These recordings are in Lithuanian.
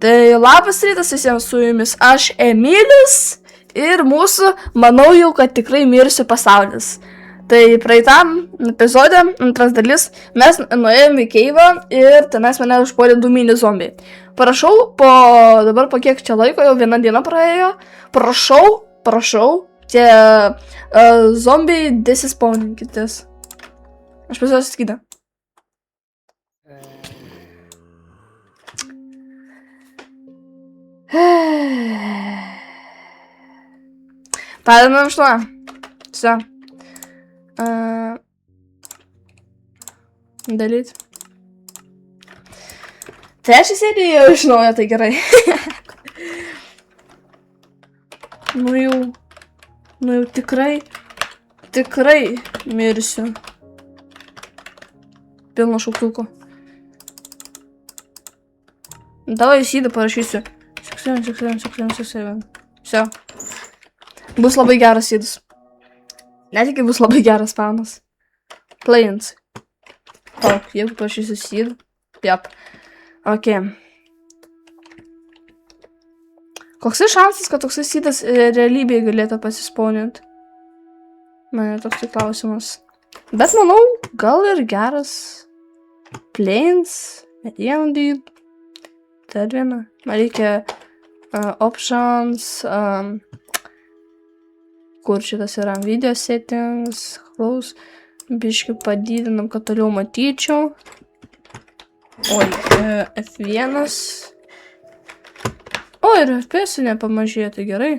Tai labas rytas visiems, su jumis aš Emilis ir mūsų, manau jau, kad tikrai mirsiu pasaulis. Tai praeitam epizode, antras dalis, mes nuėjome į keivą ir tenais mane užpuolė 2 mini zombiai. Prašau, dabar po kiek čia laiko, jau 1 diena praėjo, prašau, tie zombiai desispawninkitės. Aš pas juos skydą. Padedam iš to. Все. Dalyt. Tai aš įsėdėjau iš naujo, tai gerai. Nu jau tikrai mirsiu. Pilno šauktuko. Davai įsydą parašysiu. 6. Все. Bus labai geras įdus. Netikai bus labai geras spawnas. Plains. Tauk, jeigu parašysiu įsydą. Jep. Ok. Koksai šansas, kad toksai įsydas realybėje galėtų pasispawninti? Man toks tai klausimas. Bet manau, gal ir geras. Plains. Medium dyd. Dar viena. Man reikia options. Kur šitas yra? Video settings. Close. Biškai padidinam, kad toliau matyčiau. Oi, F1. O, ir FPS nepamažėjo, tai gerai.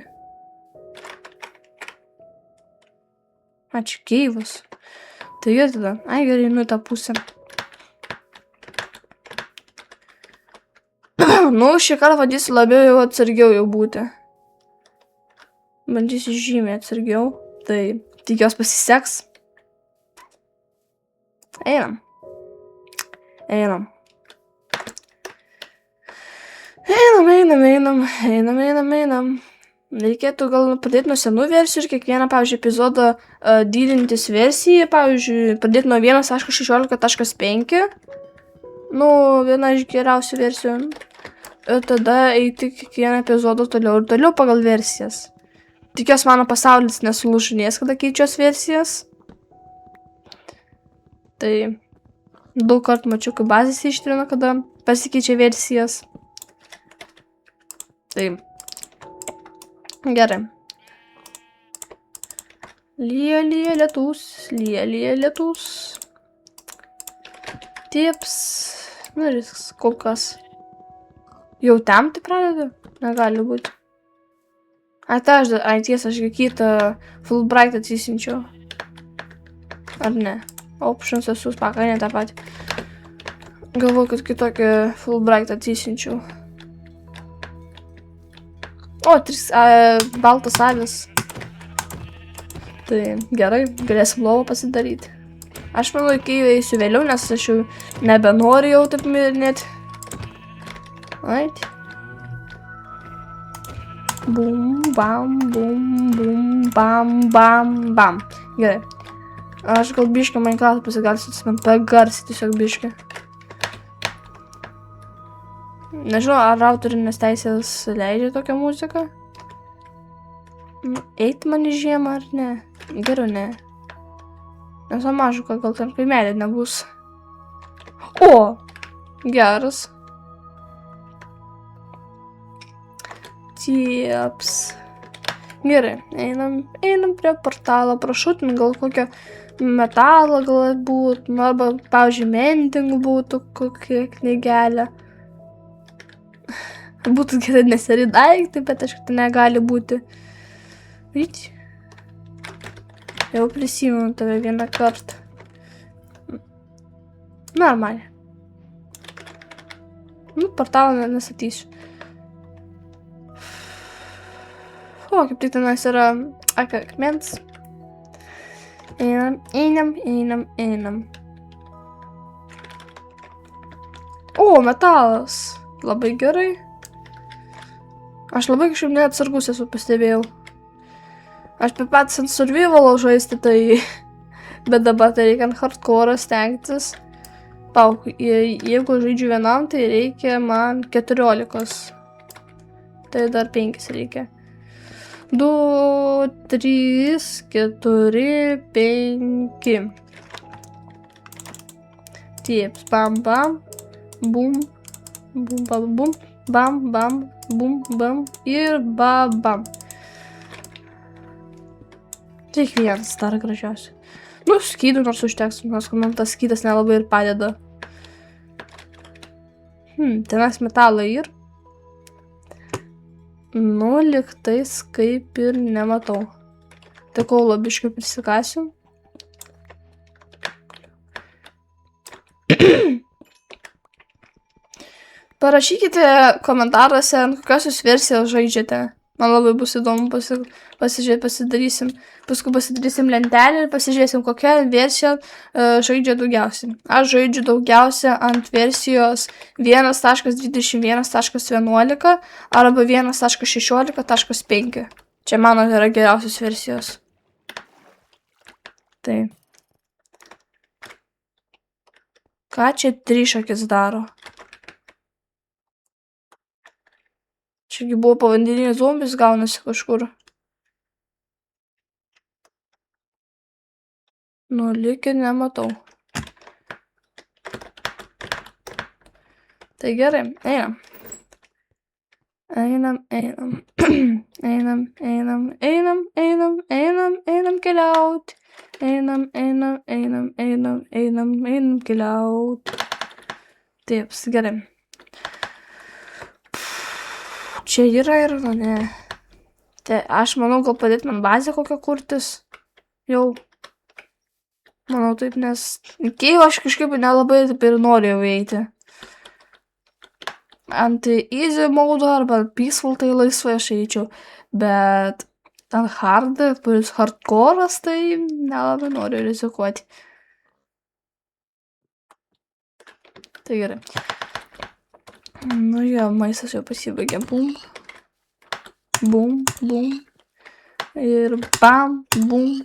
Ačiū, keivas. Tai gerai tada. Ai, gerai, nu tą pusę. Nu, šį kartą bandysiu labiau jau atsargiau jau būti. Bandysiu žymiai atsargiau. Tai tikiuosi pasiseks. Einam. Reikėtų gal pradėti nuo senų versijų ir kiekvieną, pavyzdžiui, epizodą didintis versiją. Pavyzdžiui, pradėti nuo 1.16.5. Nu, viena iš geriausių versijų. Ir tada eiti kiekvieną epizodą toliau ir toliau pagal versijas. Tikiuosi mano pasaulis nesulūžinės, kada keičios versijas. Tai daug kartų mačiau, kai bazės ištrina, kada pasikeičia versijas. Tai gerai. Lyja lietus. Tips. Nu ir kol kas. Jau temti pradeda? Negali būti. Ai tiesa, aš kitą full bright atsisinčiau. Ar ne? Options esu spaką, ne tą patį. Galvoju, kad kitokį full bright atsisinčiau. O, 3 baltas avės. Tai gerai, galėsim lovą pasidaryti. Aš manau, iki eisiu vėliau, nes aš jau nebenoriu jau taip mirinėti. Ait. Bum, bam. Gerai. Aš gal biškį Minecraft pasigarsinti, man pagarsi tiesiog biškį. Nežinau, ar autorinės teisės leidžia tokią muziką? Eit man į žiemą ar ne? Geriau ne. Nes mažu, kad gal ten kaimelė nebus. O! Geras. Tieps. Gerai, einam prie portalo. Prašau, ten gal kokio metalo galbūt, arba, pavyzdžiui, mending būtų kokia knygelė. Būtų gerai neseri daiktai, bet aišku, tai negali būti. Vyč. Jau prisimenu tave vieną kartą. Normaliai. Nu, portalą nesatysiu. O, kaip tik tenais yra akmens. Einam. O, metalas. Labai gerai. Aš labai kažkaip neatsargus esu, pastebėjau. Aš per patys ant survival'o žaisti, tai... Bet dabar tai reikia ant hardcore'o stengtis. Pauk, jeigu žaidžiu vienam, tai reikia man 14. Tai dar 5 reikia. 2, 3, 4, 5. Taip, bam, bam, bum, bum, bam, bum, bam, bam, bum, bam ir bam. Tik vienas dar gražiausiai. Nu, skydų nors užteks, nors man tas skydas nelabai ir padeda. Tenas metalą ir. Nu, liktais kaip ir nematau. Tai kol labiškai prisikasiu. Parašykite komentaruose, kokios jūs versijos žaidžiate. Man labai bus įdomu pasidarysim. Paskui pasidarysim lentelę ir pasižiūrėsim, kokią versiją žaidžia daugiausiai. Aš žaidžiu daugiausia ant versijos 1.21.11 arba 1.16.5. Čia mano yra geriausios versijos. Tai. Ką čia trišakis daro? Čiagi buvo pavandiniai zombis gaunasi kažkur. Nu, lyg ir nematau. Tai gerai, einam. Einam keliaut. Einam keliaut. Taip, gerai. Čia yra ir, ne. Tai aš manau, gal padėt man bazę kokią kurtis. Jau. Manau taip, nes Keivo aš kažkaip nelabai taip ir norėjau eiti. Ant easy mode arba peaceful tai laisvai aš eičiau. Bet ant hard, kuris hardcore'as, tai nelabai noriu rizikuoti. Tai gerai. Nu jo, maistas jau pasibaigė. Bum. Bum, bum. Ir bam, bum.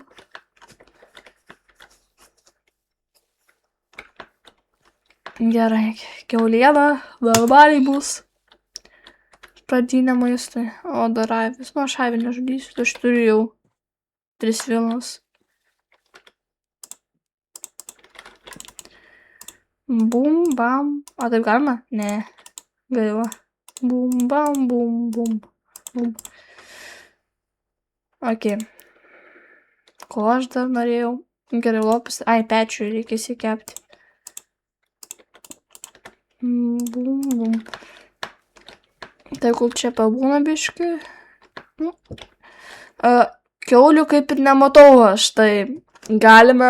Gerai, kiauliena, barbariai bus. Pradinė maistui. O dar avis. Nu, aš avį nežudysiu, tai aš turiu jau 3 vilnas. Bum, bam. O taip galima? Ne. Gaila. Bum, bam, bum, bum, bum. Ok. Ko aš dar norėjau? Gerai, lopus. Ai, pečių reikia įsikepti. Bum, bum. Tai kol čia pabūna biškai. Nu. Kiaulių kaip ir nematau aš, tai galime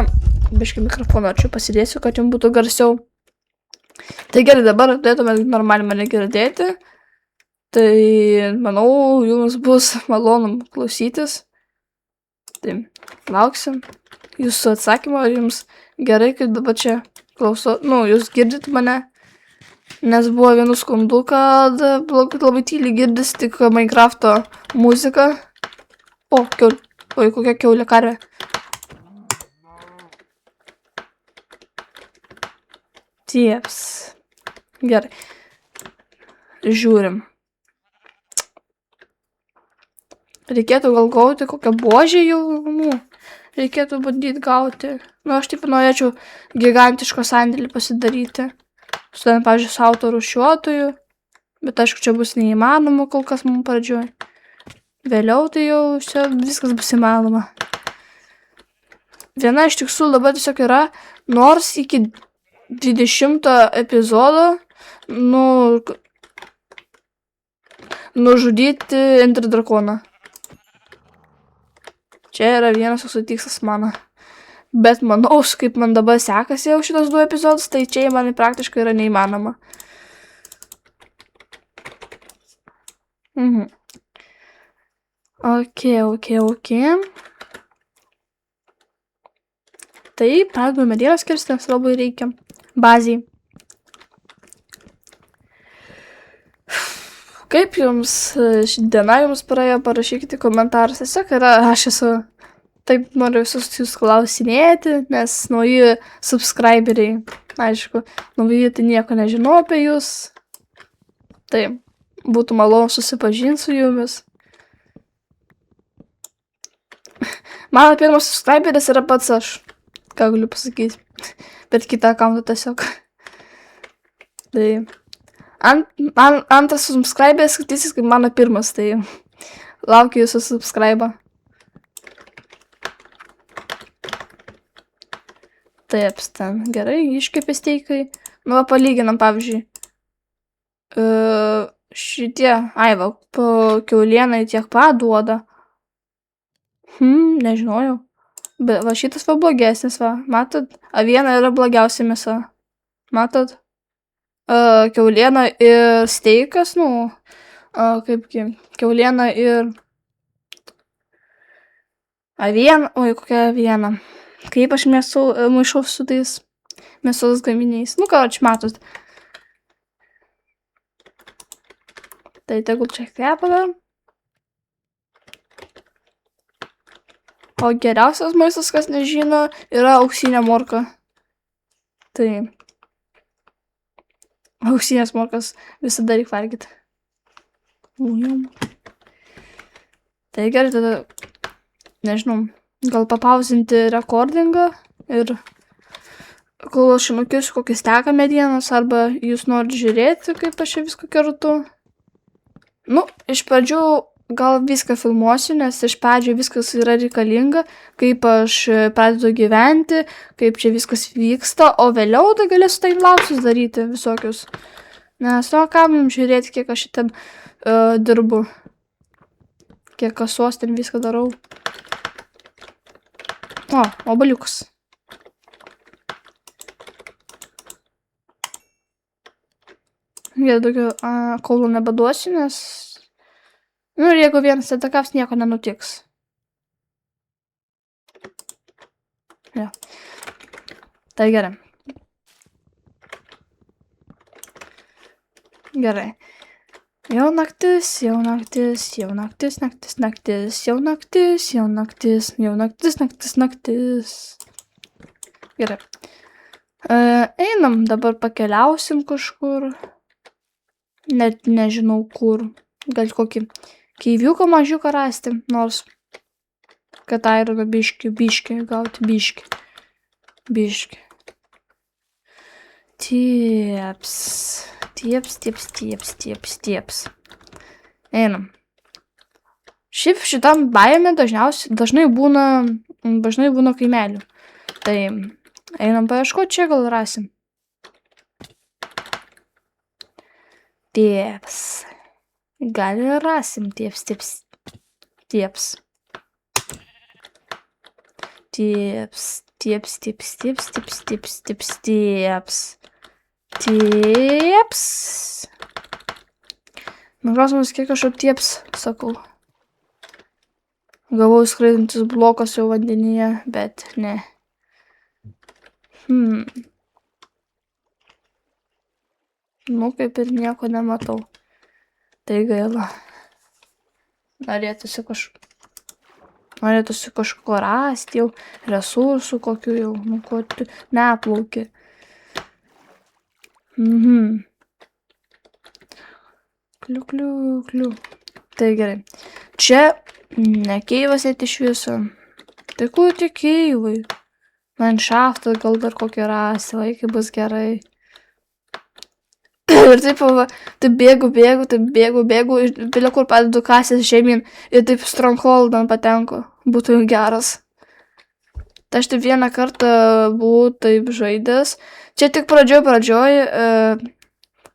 biškai mikrofoną čia pasidėsiu, kad jums būtų garsiau. Tai gerai, dabar turėtume normaliai mane girdėti. Tai, manau, jums bus malonu klausytis. Tai, lauksim jūsų atsakymą, ar jums gerai, kaip dabar čia klauso. Nu, jūs girdit mane. Nes buvo vienų skundų, kad labai tyliai girdis tik Minecrafto muzika. O, kiaulė. Oi, kokia kiaulė karvė. Tieps. Gerai. Žiūrim. Reikėtų gal gauti kokią buožę jau. Reikėtų bandyti gauti. Nu, aš taip norėčiau gigantiško sandėlį pasidaryti. Su ten, pavyzdžiui, su autorūšiuotoju. Bet aišku, čia bus neįmanoma kol kas mums pradžioj. Vėliau tai jau čia viskas bus įmanoma. Viena iš tikslų dabar tiesiog yra, nors iki 20 epizodo nužudyti Ender drakoną. Čia yra vienas toks tikslas mano. Bet manau, kaip man dabar sekasi jau šitos 2 epizodus, tai čia man praktiškai yra neįmanoma. Ok. Tai pradedame medienos kirsti, nes labai reikia bazijai. Kaip jums ši diena jums praėjo, parašykite komentarus. Tiesiog yra, aš esu taip noriu visus jūs klausinėti, nes nauji subscriberiai Aišku, naujai tai nieko nežinau apie jūs. Tai būtų malonu susipažinti su jumis. Mano pirmas subscriberis yra pats aš. Ką galiu pasakyti. Bet kitą akauntą tiesiog. Tai antras subscriberis skaitysis kaip mano pirmas. Tai laukiu jūsų subscribe. Taip, ten gerai, iškepė steikai. Nu, palyginam, pavyzdžiui. Šitie, va, kiaulienai tiek paduoda. Nežinojau. Bet va, šitas va blogesnis, va. Matot, aviena yra blogiausia mėsa. Matot? Kiauliena ir steikas, nu, kaipgi, kiauliena ir aviena, oi, kokia aviena. Kaip aš maišau su tais mėsos gaminiais. Nu, karoči, matot. Tai tegul čia kvepia. O geriausias maistas, kas nežino, yra auksinė morka. Tai auksinės morkas visada reik valgyti. Tai gerai, tada, nežinau, gal papauzinti rekordingą ir kol aš nukišiu kokį steką medienos, arba jūs norit žiūrėti, kaip aš čia viską kertu. Nu, iš pradžių gal viską filmuosiu, nes iš pradžių viskas yra reikalinga, kaip aš pradedu gyventi, kaip čia viskas vyksta, o vėliau tai galėsiu timelapsus daryti visokius. Nes nu, kam jums žiūrėti, kiek aš šitam dirbu, kiek kasos ten viską darau. O, obaliukas. Jie daugiau kaulų nebeduosiu, nes... Nu, ir jeigu vienas atakaus, nieko nenutiks. Ja. Tai gerai. Gerai. Jau naktis, jau naktis, jau naktis, naktis, naktis, jau naktis, jau naktis, jau naktis, naktis, naktis. Gerai. Einam, dabar pakeliausim kažkur. Net nežinau kur. Gal kokį keiviuką mažiuką rasti, nors kad aironą biškį gauti, biškį. Tieps. Einam. Šiaip šitam baime dažnai būna kaimelių. Tai einam paieškoti, čia gal rasim. Tieps. Gal ir rasim, tieps. Man klausimas, kiek aš aptieps, sakau. Gavau skraidantis blokas jau vandenyje, bet ne. Nu, kaip ir nieko nematau. Tai gaila. Norėtųsi kažko rasti jau, resursų kokių jau, nu ko tu neplauki. Kliu. Tai gerai. Čia ne keivas net iš viso. Tai kur tie keivai? Manšaftą gal dar kokį rasti, vaikai bus gerai. Ir taip, taip bėgu, ir vėliau kur padedu kasės žemyn ir taip strongholdan patenku. Būtų geras. Tai aš taip vieną kartą buvau taip žaidęs. Čia tik pradžioj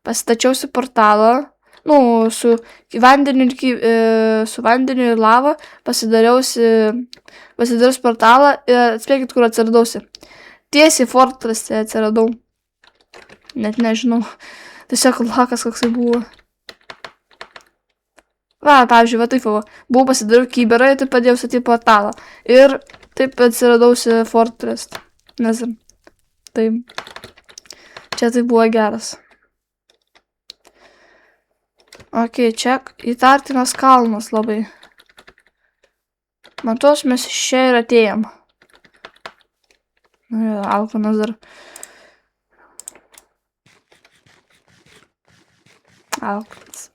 pasitačiausi portalą. Nu, su vandeniu ir lava pasidariausi portalą ir atspėkit, kur atsiradausi. Tiesiai Fortresse atsiradau. Net nežinau. Tiesiog lakas koksai buvo. Va, pavyzdžiui, va taip, buvau pasidariau kiberą ir taip padėjau statyti portalą. Ir taip atsiradausi Fortress. Nes taip. Čia tai buvo geras. Ok, čia įtartinas kalnas labai. Matos, mes iš čia ir atėjom. Alkanas dar. Auklės.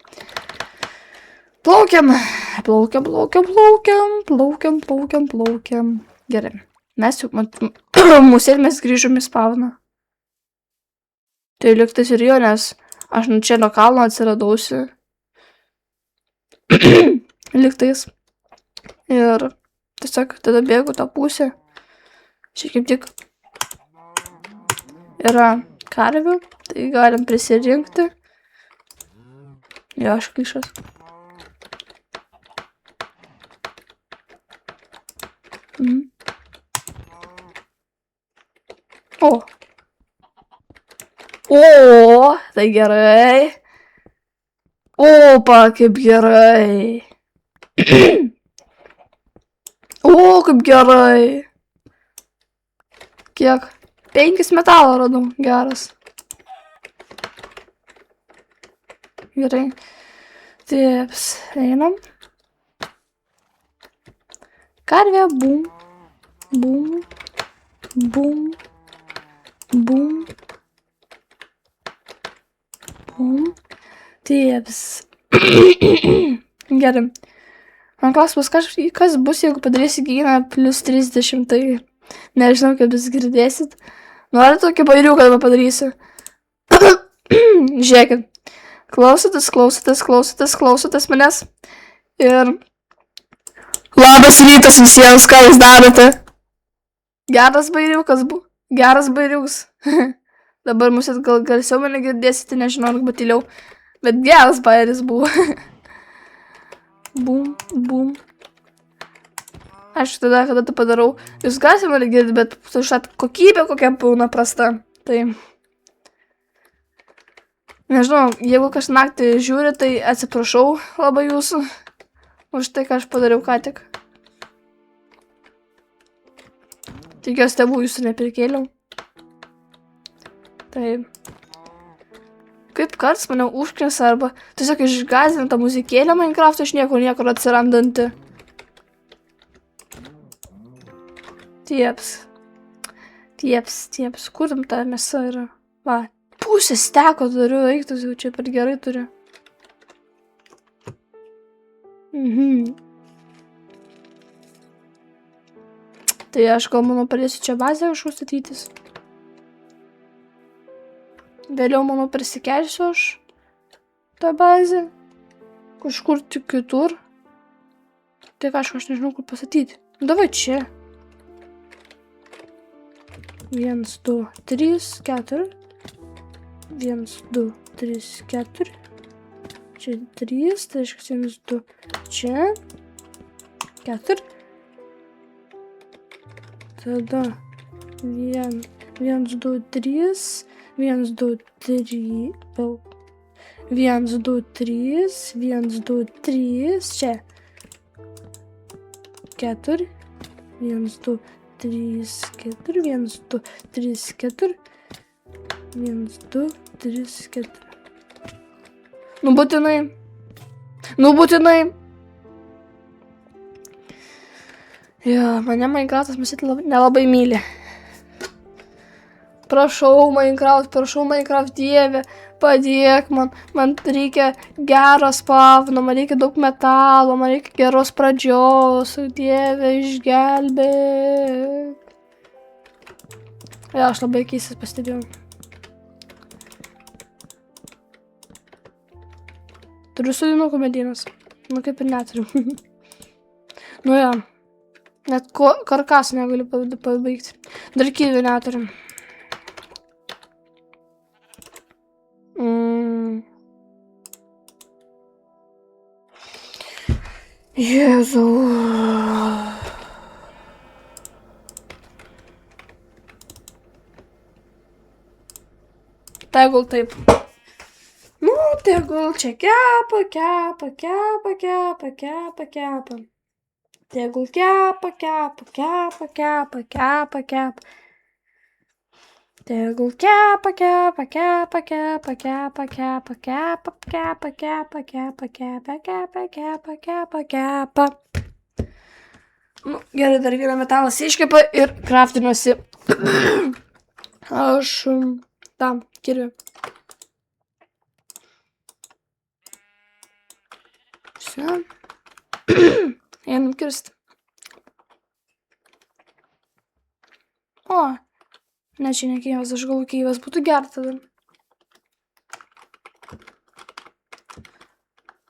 Plaukiam. Gerai. Mes jau, musėt mes grįžom į spawną. Tai liktais ir jo, nes aš čia nuo kalno atsiradausi. Liktais. Ir tiesiog tada bėgu tą pusę. Čia kaip tik yra karvių, tai galim prisirinkti. Jo, aš klišas. O, tai gerai. Opa, kaip gerai. O, kaip gerai. Kiek? 5 metalo radau. Geras. Gerai. Taip, einam. Karvė, bum. Bum. Bum. Bum. Bum. Taip. Gerai. Man klausimas, kas bus, jeigu padarysi gyną plus 30, tai nežinau, kaip jūs girdėsit. Noriu tokį bairiuką padarysiu. Žiūrėkit. Klausotės manęs. Ir labas rytas visiems, ką jūs darote. Geras bairiukas buvo. Geras bairiukas. Dabar mūsų gal garsiau mane girdėsite, nežinau, arba tyliau. Bet geras bairis buvo. Bum, bum. Aš tada, kada tai padarau, jūs galite mane girdėti, bet šat kokybė kokia būna prasta. Tai nežinau, jeigu kas naktį žiūri, tai atsiprašau labai jūsų už tai, ką aš padariau ką tik. Tikiuosi, tėvų jūsų neprikėliau. Tai kaip karts mane užkrės arba tiesiog išgąsdina ta muzikėlė Minecraft'o iš niekur atsirandanti. Tieps. Kur tam ta mėsa yra? Va, pusę steko turiu, eiktus jau čia per gerai turiu. Tai aš gal manau pradėsiu čia bazę kažkur statytis. Vėliau manau persikelsiu aš tą bazę. Kažkur tik kitur. Tai kažką aš nežinau kur pastatyti. Davai čia. 1, 2, 3, 4. 1, 2, 3, 4. Čia 3, tai reiškia 1, 2, čia. 4. Tada 1, 2, 3. 1, 2, 3. 1, 2, 3. 1, 2, 3. Čia. 4. 1, 2, 3, 4. 1, 2, 3, 4. 1, 2, 3, 4. Nu būtinai. Jo, mane Minecraft'as matyt nelabai myli. Prašau Minecraft, dieve, padėk man. Man reikia gerą spawną, man reikia daug metalo, man reikia geros pradžios. Dieve, išgelbėk. Ja, aš labai keistas pastebėjau. Turiu sodinukų medynas. Nu, kaip ir neturiu. Nu, jo. Net karkasą negaliu pabaigti. Dar kirvių neturiu. Jėzau. Tegul taip. Nu, tegul čia kepa. Tegul kepa. Tegul kepa. Nu, gerai, dar vieną metalas iškepa ir kraftinuosi. Aš tam kirviu. Na. Einam kirsti. O, ne, čia ne kyvas, aš galvoju, kyvas būtų geras tada.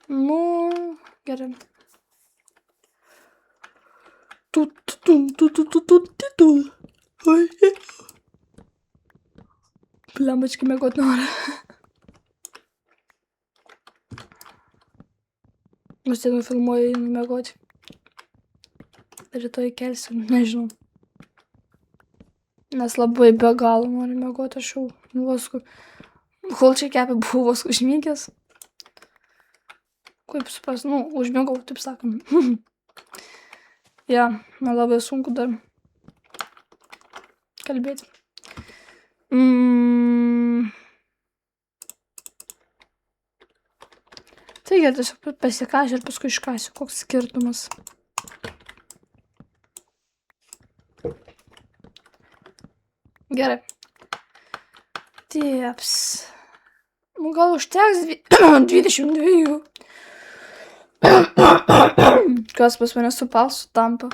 Nu, gerai. Blembačkai mėgot nori. Aš ten filmuoju einu mėgoti. Rytoj kelsiu, nežinau. Nes labai be galo noriu mėgoti, aš jau vosku. Kol čia kepė buvo vosku užmygęs. Kaip supras, nu, užmėgau, taip sakant. Ja, man labai sunku dar kalbėti. Taigi, tiesiog pasikasiu ir paskui iškasiu, koks skirtumas. Gerai. Tieps. Nu, gal užteks 22. Kas pas mane su palsu tampa.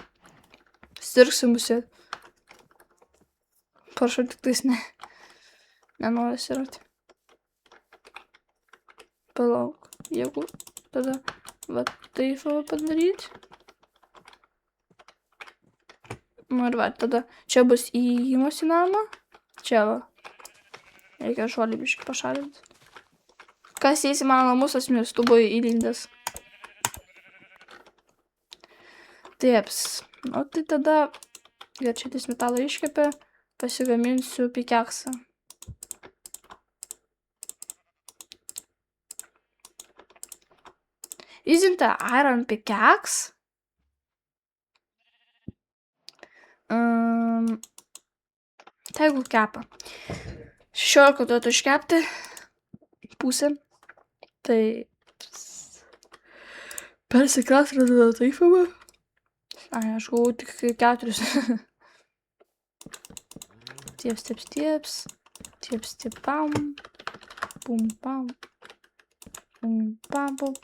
Sirgsiu musėt. Prašau, tik tais ne. Nenoriu sirgti. Palauk. Jeigu tada va taip padaryti. Nu ir va, tada čia bus įėjimas į namą. Čia va. Reikia žolį biškį pašalinti. Kas eis į mano namus, asmenis, tu buvai įlindęs. Tieps. O tai tada, ir čia tis metalą iškepė, pasigaminsiu pikeksą. Isn't the iron pickaxe? Tegu kepa. 16 duotų iškepti. Pusę. Tai... Persikras radau taip, va. Ai, aš gavau tik 4. Tieps, tieps, tieps. Tieps, tieps, pam. Pum, pam. Pum, pam, pum.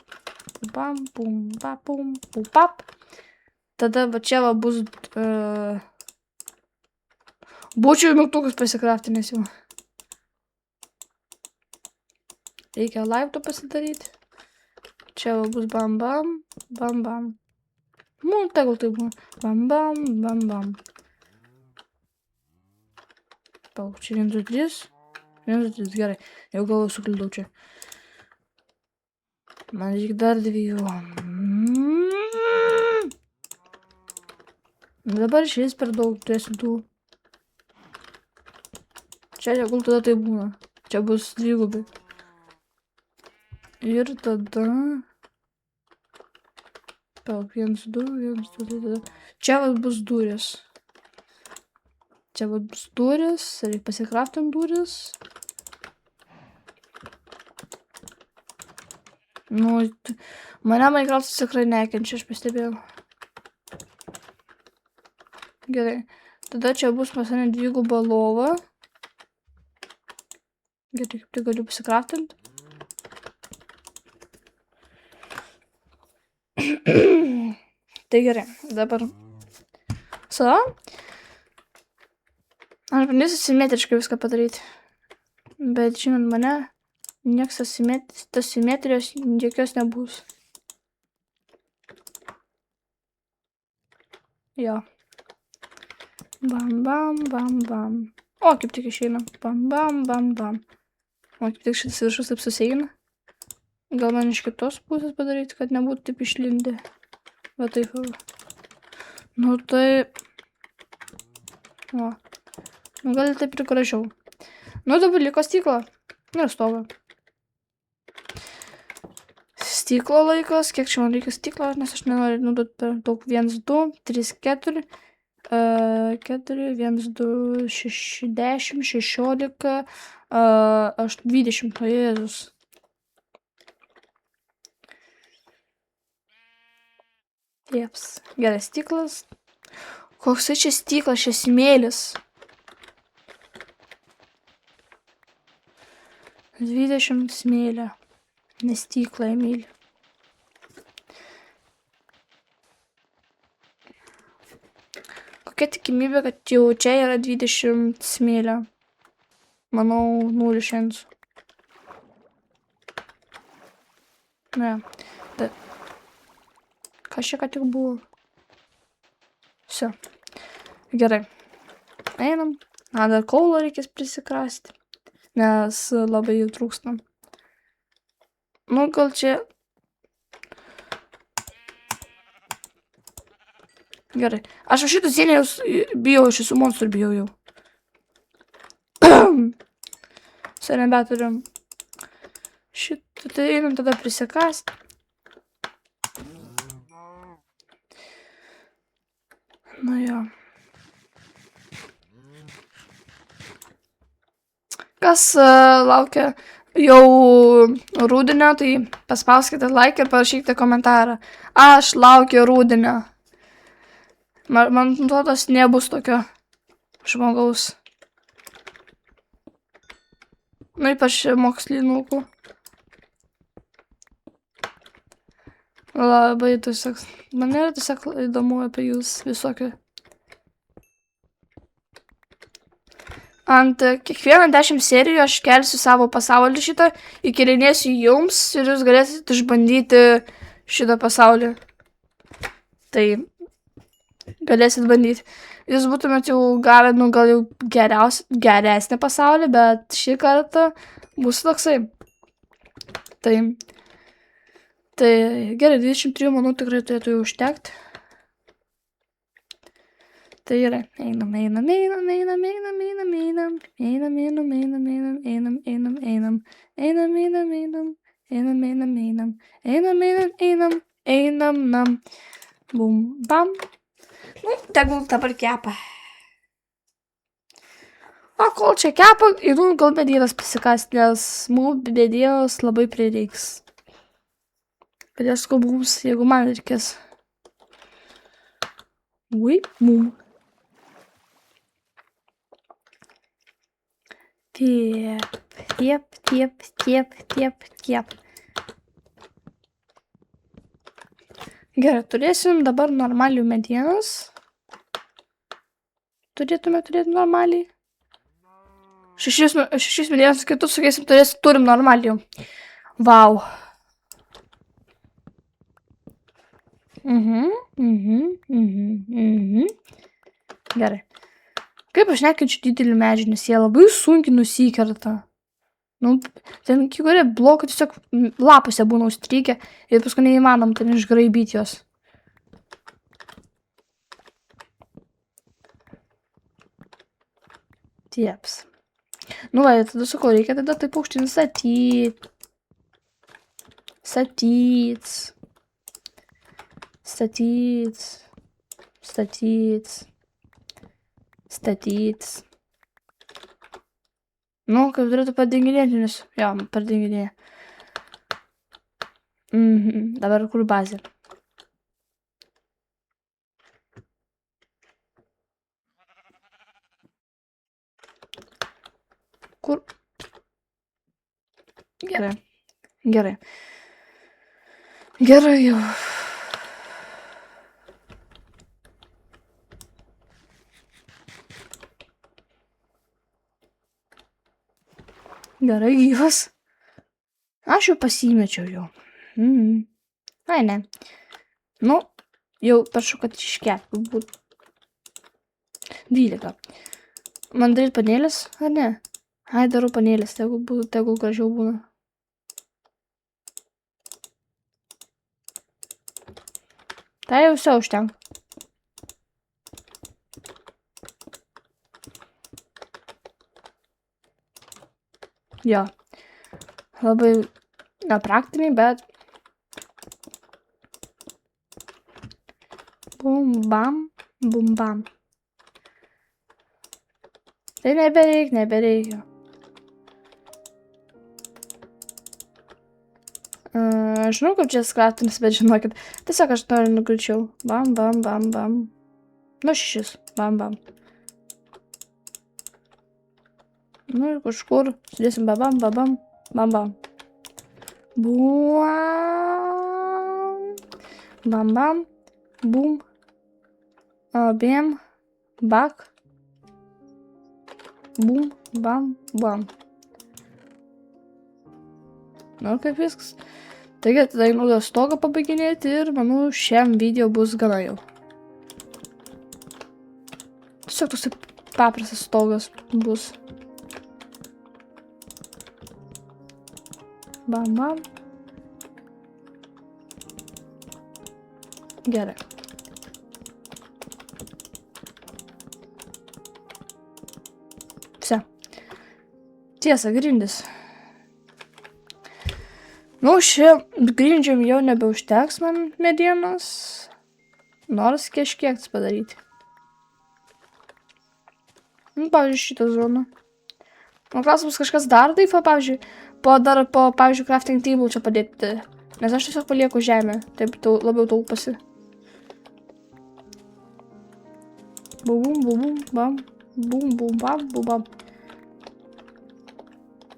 Pam, pum, pam, pum, pum, pap. Tada va čia va bus... Būčiau mygtukus pasikraftinęs jau. Reikia laiptų pasidaryti. Čia va bus bam, bam, bam, bam. Nu, tegul tai būna. Bam, bam, bam, bam. Palauk, čia 1, 2, 3. 1, 2, 3, gerai. Jau galvoju suklydau čia. Man reikia dar 2. Dabar šis per daug turėsiu 2. Čia tegul tada tai būna. Čia bus 2. Ir tada... Palauk, 1, 2, 1, 2, tada... Čia va bus durės. Čia va bus durės. Reikia pasikraftinti durės. Nu, mane Minecraftas tikrai nekenčia, aš pastebėjau. Gerai. Tada čia bus pas mane 2 lova. Gerai, kaip tai galiu pasikraftinti. Tai gerai, dabar. Savo. Aš bandysiu simetriškai viską padaryti. Bet žinant mane, nieks tas simetrijos jokios nebus. Jo. Bam, bam, bam, bam. O, kaip tik išeina. Bam, bam, bam, bam. O, kaip tik šitas viršus taip susieina. Gal man iš kitos pusės padaryti, kad nebūtų taip išlindę. Va taip. Nu taip. O. Nu gal taip ir gražiau. Nu dabar liko stiklo. Ir stogo. Stiklo laikas. Kiek čia man reikia stiklo, nes aš nenoriu naudoti per daug. 1, 2, 3, 4. 4, 1, 2, 6, 10, 16, 20. O Jėzus. Jeps. Gerai, stiklas. Koks čia stiklas, čia smėlis. 20 smėlio. Nes stiklą įmylį. kokia tikimybė, kad jau čia yra 20 smėlio? Manau, 0 šansų. Ne. Kas čia ką tik buvo? Все. Gerai. Einam. Dar kaulo reikės prisikrasti. Nes labai jų trūksta. Nu, gal čia... Gerai. Aš šitų sienės bijau, aš esu monstrų bijau jau. Čia nebeturim. Šitą, tai einam tada prisikasti. Nu jo. Kas laukia jau rudenio, tai paspauskite like ir parašykite komentarą. Aš laukiu rudenio. Man atrodo, nebus tokio žmogaus. Nu, ypač mokslinukų. Labai tiesiog, man yra tiesiog įdomu apie jūs visokį. Ant kiekvieną 10 serijų aš kelsiu savo pasaulį šitą, įkelinėsiu jums ir jūs galėsite išbandyti šitą pasaulį. Tai galėsit bandyti. Jūs būtumėt jau gavę, nu gal jau geresnį pasaulį, bet šį kartą bus toksai. Tai gerai, 23 manau tikrai turėtų jau užtekti. Tai gerai, einam. Bum, bam. Nu, tegul dabar kepa. O kol čia kepa, įdomu gal medienos pasikast, nes mums medienos labai prireiks. Galės mums, jeigu man reikės. Ui, mum. Tiep. Gerai, turėsim dabar normalių medienos. Turėtume turėti normaliai. 6 medienos kitus sukėsim, turim normalių. Vau. Gerai. Kaip aš nekenčiu didelių medžių, nes jie labai sunkiai nusikerta. Nu, ten kiekvienai blokai tiesiog lapuose būna užstrykę ir paskui neįmanom ten išgraibyti jos. Tieps. Nu, va, tada sakau, reikia tada taip aukštyn statyti. Nu, kaip turėtų padenginėti, nes... Jo, padenginėja. Dabar kur bazė? Kur? Gerai. Gerai jau. Gerai, gyvas. Aš jau pasimečiau jau. Ai, ne. Nu, jau prašau, kad iškeptų būtų. 12. Man daryti panėlės, ar ne? Ai, darau panėlės, tegul gražiau būna. Tai jau viso užtenka. Jo. Labai nepraktiniai, bet... Bum, bam. Tai nebereikia. Aš žinau, kaip čia skratinis, bet žinokit. Tiesiog aš noriu nugričiau. Bam. Nu, 6. Bam. Nu, ir kažkur sudėsim bam. Bam. Bum. Bam. Bum. Bam. Bak. Bum, bam, bam. Na, kaip viskas. Taigi, tada einu stogą pabaiginėti ir, manau, šiam video bus gana jau. Tiesiog toks paprastas stogas bus. Bam, bam. Gerai. Vse. Tiesa, grindis. Nu, grindžiam jau nebeužteks man medienos. Nors kažkiek padaryti. Nu, pavyzdžiui, šitą zoną. Man klausimas, kažkas dar taip, pavyzdžiui, pavyzdžiui, crafting table čia padėti. Nes aš tiesiog palieku žemę. Taip labiau taupasi. Bum, bum, bum, bam. Bum, bum, bam, bum, bam.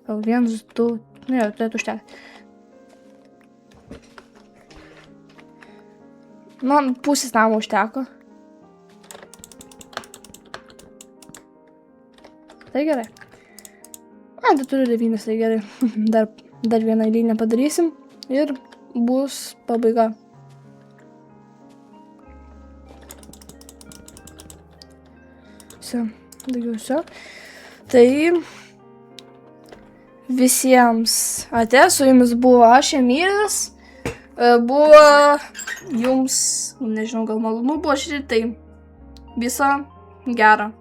Gal 1, 2. Ne, tai užteks. Man pusės namo užteko. Tai gerai. Tai turiu 9, tai gerai. Dar vieną eilinę padarysim. Ir bus pabaiga. Daugiausia. Tai visiems ate, su jumis buvo aš, Emilis. Buvo jums, nežinau, gal malonu buvo žiūrėti, tai viso gero.